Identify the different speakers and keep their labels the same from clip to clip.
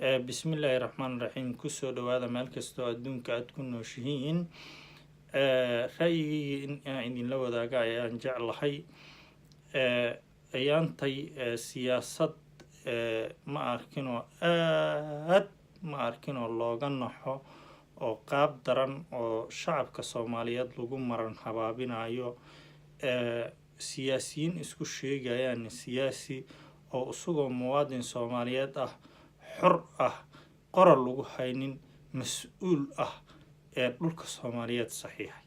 Speaker 1: بسم الله الرحمن الرحيم كسو دوادا مال كستو أدونك أدكن نوشهين رأيي إن لو ذاك أيان جعل حي أيان تي سياسة ما أركنو ما أركنو اللوغان نحو oo qaab daran oo shacabka Soomaaliyeed lagu maran habaabinayo siyaasiyiin isku sheegayaan siyaasi oo isagoo muwaadin Soomaaliyeed ah xor ah qoral lagu haynin mas'uul ah ee dhulka Soomaaliyeed saxiixay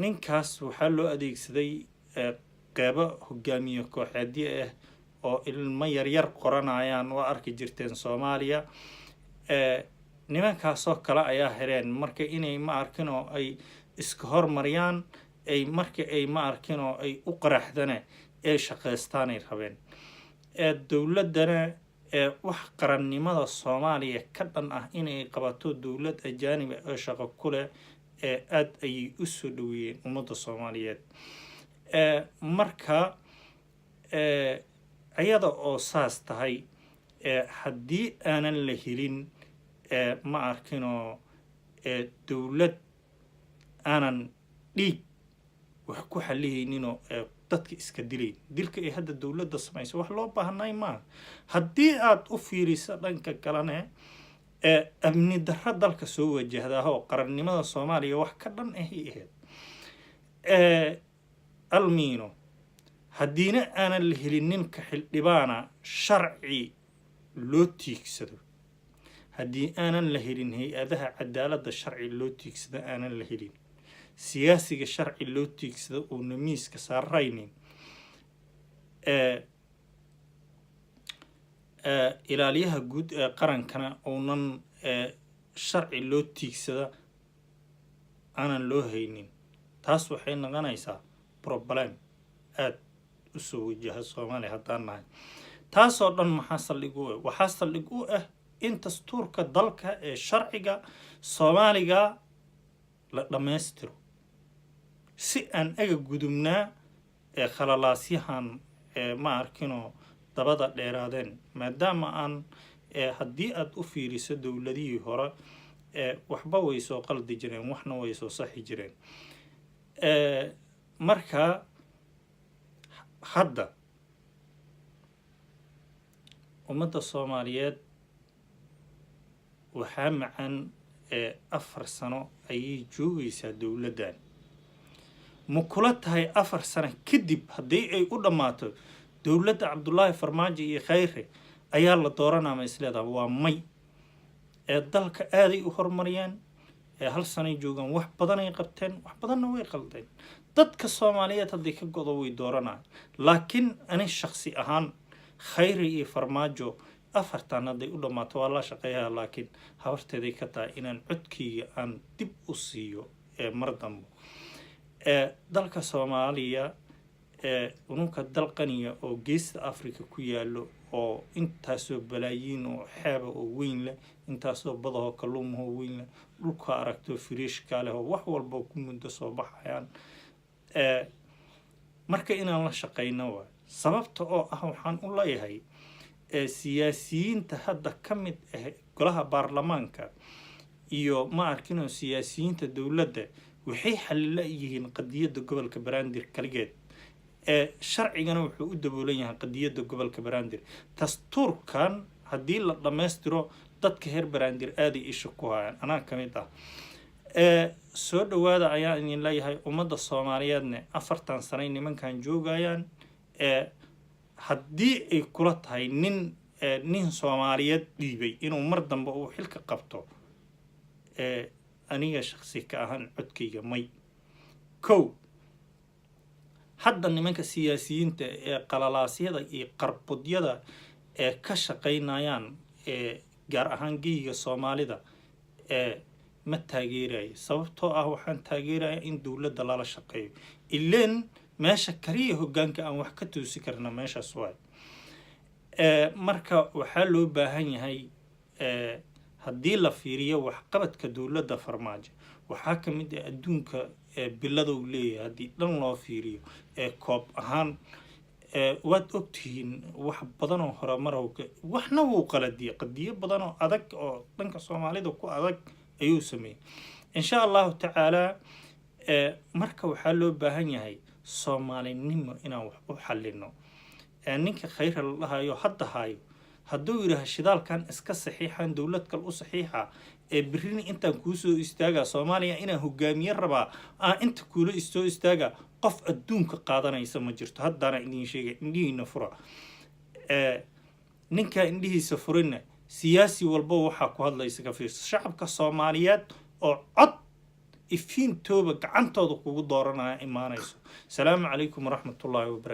Speaker 1: ninkaas waxaa loo adeegsaday qeybo hogaamiye kooxeedyo ah oo ilmo yaryar qoranayaan oo arki jirteen Soomaaliya nimankaasoo kale ayaa hereen marka inay ma arkin oo ay iska hormariyaan ay marka ay ma arkin oo ay u qaraxdana ay shaqeystaan ay rabeen dawladana wax qarannimada Soomaaliya ka dhan ah inay qabato dawlad ajaanib ah oo shaqo ku leh aad ay u soo dhaweeyeen ummadda Soomaaliyeed marka ayada oo saas tahay haddii aanan la helin ma arkino dawlad aanan dhiig wax ku xalihayninoo dadka iska dilayn dilka ay hadda dawladda samayso wax loo baahnay maaha haddii aad u fiiriso dhanka kalena amni darro dalka soo wajahdaah oo qarannimada Soomaaliya wax ka dhan ahay ahayd almiino haddiina aanan la helin ninka xildhibaana sharci loo tiigsado haddii aanan la helin hay-adaha cadaaladda sharci loo tiigsado aanan la helin siyaasiga sharci loo tiigsado uuna miiska saaraynin ilaaliyaha guud ee qarankana uunan sharci loo tiigsada aanan loo haynin taas waxay noqonaysaa problem aad u soo wajaha Soomaaliya haddaan nahay taasoo dhan maxaa saldhig u ah waxaa saldhig u ah in dastuurka dalka ee sharciga Soomaaliga la dhameystiro si aan aga gudubnaa khalalaasyahan ma arkino dabada dheeraadeen maadaama aan haddii aad u fiiriso dawladihii hore waxba way soo qaldi jireen waxna way soo saxi jireen marka hadda ummadda Soomaaliyeed waxaa macaan 4 sano ayay joogaysaa dawladdan ma kula tahay 4 sano kadib haddii ay u dhammaato dawladda Cabdullaahi Farmaajo iyo Khayre ayaa la dooranaa ma isleedahay waa may dalka aaday u horumariyaan hal sanay joogaan wax badan ay qabteen wax badanna way qaldeen dadka Soomaaliyeed haddii ka godo way dooranaa laakiin ani shakhsi ahaan Khayre iyo Farmaajo afartan hadday u dhammaato waa la shaqeeyaa laakiin habarteeday ka tahay inaan codkayga aan dib u siiyo mar dambe dalka Soomaaliya ununka dal qaniya oo geesta Afrika ku yaalo oo intaasoo balaayiin oo xeeba oo weyn leh intaasoo badaho kalluumaha weyn leh dhulka aragto firiishka leh oo wax walba ku muddo soo baxayaan marka inaan la shaqeyno waa sababta oo ah waxaan u leeyahay siyaasiyiinta hadda ka mid ah golaha baarlamaanka iyo ma arkino siyaasiyiinta dawladda waxay xalila yihiin qadiyadda gobolka Banaadir kaligeed sharcigana wuxuu u daboolan yahay qadiyadda gobolka Banaadir dastuurkan haddii la dhameystiro dadka heer Banaadir aaday isha ku hayaan anaa ka mid ah soo dhawaada ayaan idin leeyahay ummadda Soomaaliyeedna 4 sano nimankan joogayaan haddii ay kula tahay nin Soomaaliyeed dhiibay inuu mar dambe uu xilka qabto aniga shakhsi ka ahaan codkayga may kow hadda nimanka siyaasiyiinta qalalaasyada iyo qarbudyada ka shaqeynayaan gaar ahaan geeyiga Soomaalida ma taageerayo sababtoo ah waxaan taageerayaa in dawladda lala shaqeeyo ileen meesha kaliya hoggaanka aan wax ka toosi karna meeshaas waay marka waxaa loo baahan yahay haddii la fiiriyo waxqabadka dawladda Farmaajo waxaa ka mid ah adduunka bilada uu leeyahay haddii dhan loo fiiriyo koob ahaan waad ogtihiin wax badan oo horumarowga waxna wuu qaladiye qadiyo badan oo adag oo dhanka Soomaalida ku adag ayuu sameeyay insha Allah ta'ala marka waxaa loo baahan yahay Soomaalinimo inaan wax u xalino ninka khayr lahayo hadda hayo hadduu yiraahdo shidaalkan iska saxiixan dawlad kale u saxiixa بريني أنت كوسو استاجا صوماليا إنا هجامية ربع أنت كله استاجا قف الدون كقاعدنا يسمى جرت هذا أنا إني شيء إني نفرع نكا إني سفرنا سياسي والبو حق هذا يسقى الشعب كصوماليات أو عط إفين توبك عن تضق ودارنا إيمانيسو السلام عليكم ورحمة الله وبركاته